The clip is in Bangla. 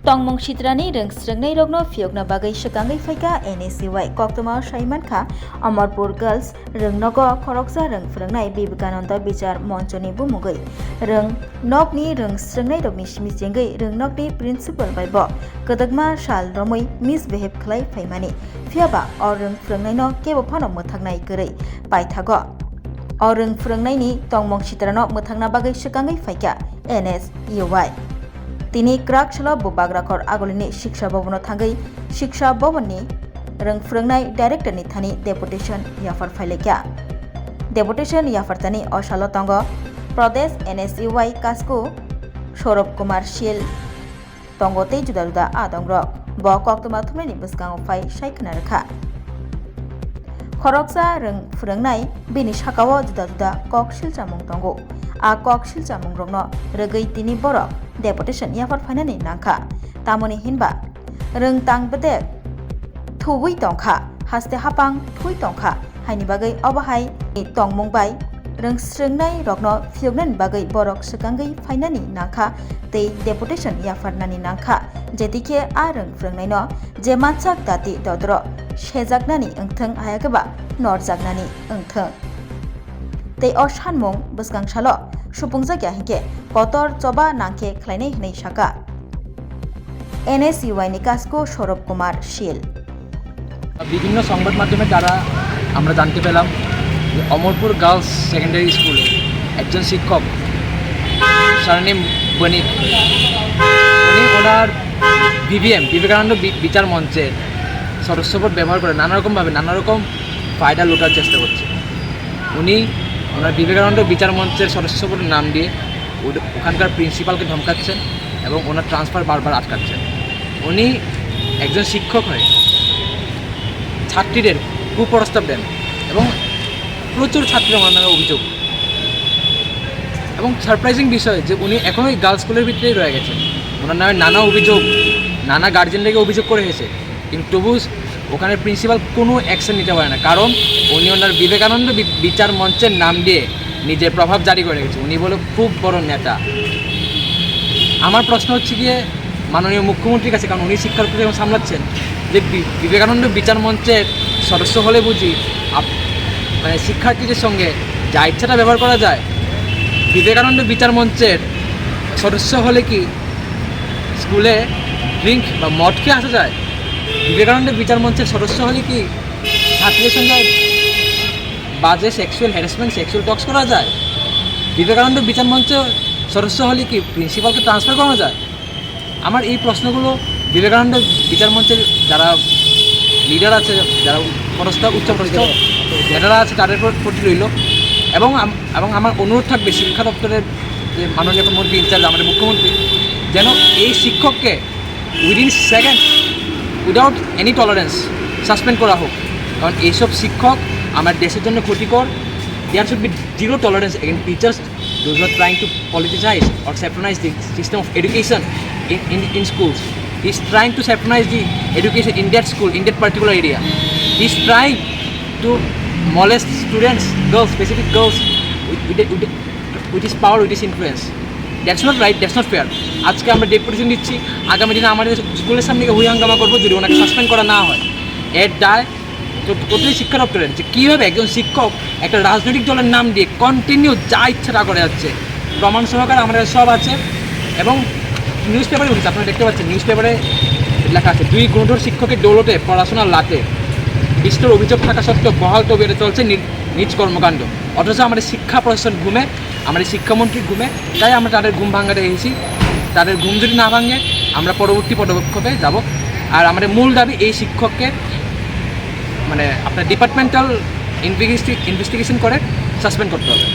tongmong shitrani reng srengnai rogno fiokna bagai sekangai faika NSCY koktoma saimankha Amarpur Girls rengnogo khoroksa reng phrengnai Vivekananda bichar monchoni bumugai reng nokni reng srengnai rogni simijengai reng nokni principal baibo kodagma sal romoi misbehave khlai phaimani phiaba or reng phrengnai no kebo phano mothagnai gărei paithago or reng phrengnai ni tongmong shitrano mothangna bagai sekangai faika NSCY তিনি ক্রাকশালা বাগ্রাখর আগলিনি শিক্ষা ভবন থাঙ্গৈ শিক্ষা ভবননি রং ফ্রংনাই ডাইরেক্টরনি থানি ডেপুটেশন ইয়াফার ফাইলেকা ডেপুটেশন ইয়াফারতানি অশাল তঙ্গ প্রদেশ NSCY কাসকো সৌরভ কুমার শীল তঙ্গতেই জুদা জুদা আদংর ব কক্তমা থুমনি বসকাং ফাই সাইখনা রেখা খরকসা রং ফ্রংনাই বিনি সাকাও জুদা জুদা ককশিল চামুং তঙ্গ a kokshil chamung rogno rogei tini borok deputation yafar phainani nangkha tamoni hinba reng tangbede thubui tongkha haste hapang thui tongkha haini bagai obahai tongmung bai reng srengnai rogno phiognan bagai borok sekangai phainani nangkha tei deputation yafar nani nangkha jetike a reng phrengnai no je manchak dati dodro sejaknani engtheng ayagaba norjaknani engtheng tei o sanmung bwskangshalo supungjakya hingke kotor choba nangke khlainai hinai saka NSCY ni kasko Sourav Kumar শীল বিভিন্ন সংবাদ মাধ্যমে দ্বারা আমরা জানতে পেলাম যে অমরপুর গার্লস সেকেন্ডারি স্কুলে একজন শিক্ষক সারনেম বণিক উনি ওনার বিবেকানন্দ বিচার মঞ্চের সদস্যপদ ব্যবহার করে নানারকমভাবে নানারকম ফায়দা লুটার চেষ্টা করছে উনি ওনার বিবেকানন্দ বিচার মঞ্চের সদস্যপদ নাম দিয়ে ওখানকার প্রিন্সিপালকে ধমকাচ্ছেন এবং ওনার ট্রান্সফার বারবার আটকাচ্ছেন উনি একজন শিক্ষক হয়ে ছাত্রীদের কুপ্রস্তাব দেন এবং প্রচুর ছাত্রীরা ওনার নামে অভিযোগ এবং সারপ্রাইজিং বিষয় যে উনি এখনও ওই গার্লস স্কুলের ভিতরেই রয়ে গেছেন ওনার নামে নানা অভিযোগ নানা গার্জেনদেরকে অভিযোগ করে এসেছে কিন্তু তবু ওখানে প্রিন্সিপাল কোনো অ্যাকশন নিতে পারে না কারণ উনি ওনার বিবেকানন্দ বিচার মঞ্চের নাম দিয়ে নিজের প্রভাব জারি করে রেখেছে উনি বলে খুব বড় নেতা আমার প্রশ্ন হচ্ছে গিয়ে মাননীয় মুখ্যমন্ত্রীর কাছে কারণ উনি শিক্ষার প্রতি সামলাচ্ছেন যে বিবেকানন্দ বিচার মঞ্চের সদস্য হলে বুঝি মানে শিক্ষার্থীদের সঙ্গে যা ইচ্ছাটা ব্যবহার করা যায় বিবেকানন্দ বিচার মঞ্চের সদস্য হলে কি স্কুলে ড্রিঙ্ক বা মদ খেয়ে আসা যায় বিবেকানন্দ বিচার মঞ্চের সদস্য হলে কি ছাত্রীদের সঙ্গে বাজে সেক্সুয়াল হ্যারাসমেন্ট সেক্সুয়াল টক্স করা যায় বিবেকানন্দ বিচার মঞ্চের সদস্য হলে কি প্রিন্সিপালকে ট্রান্সফার করা যায় আমার এই প্রশ্নগুলো বিবেকানন্দ বিচার মঞ্চের যারা লিডার আছে যারা উচ্চপদস্থ নেতারা আছে তাদের প্রতি রইল এবং আমার অনুরোধ থাকবে শিক্ষা দপ্তরের যে মাননীয় মন্ত্রী ইনচার্জ আমাদের মুখ্যমন্ত্রী যেন এই শিক্ষককে within second without any tolerance suspend করা হোক কারণ এইসব শিক্ষক আমার দেশের জন্য ক্ষতিকর there should be zero tolerance against teachers those are trying to politicise or saffronise the system of education in schools. He is trying to sacrifice the education in that school, in that particular area. He is trying to molest students, girls, specific girls, with his power, with his influence. That's not right, that's not fair. আজকে আমরা ডেপুটেশন দিচ্ছি আগামী দিনে আমাদের স্কুলের সামনে হুই হাঙ্গামা করবো যদি ওনাকে সাসপেন্ড করা না হয় এর দায় টোটালি শিক্ষা দপ্তরের যে কীভাবে একজন শিক্ষক একটা রাজনৈতিক দলের নাম দিয়ে কন্টিনিউ যা ইচ্ছাটা করে যাচ্ছে প্রমাণ সহকারে আমাদের সব আছে এবং নিউজ পেপারে উঠেছে আপনারা দেখতে পাচ্ছেন নিউজ পেপারে লেখা আছে 2 গুণধর শিক্ষকের দৌলতে পড়াশোনার লাতে বিস্তর অভিযোগ থাকা সত্ত্বেও বহাল তবিয়তে চলছে নিজ কর্মকাণ্ড অথচ আমাদের শিক্ষা প্রশাসন ঘুমে আমাদের শিক্ষামন্ত্রী ঘুমে তাই আমরা তাদের ঘুম ভাঙাতে এসেছি তাদের ঘুম যদি না ভাঙে আমরা পরবর্তী পদক্ষেপে যাব আর আমাদের মূল দাবি এই শিক্ষককে মানে আপনার ডিপার্টমেন্টাল ইনভেস্টিগেশন করে সাসপেন্ড করতে হবে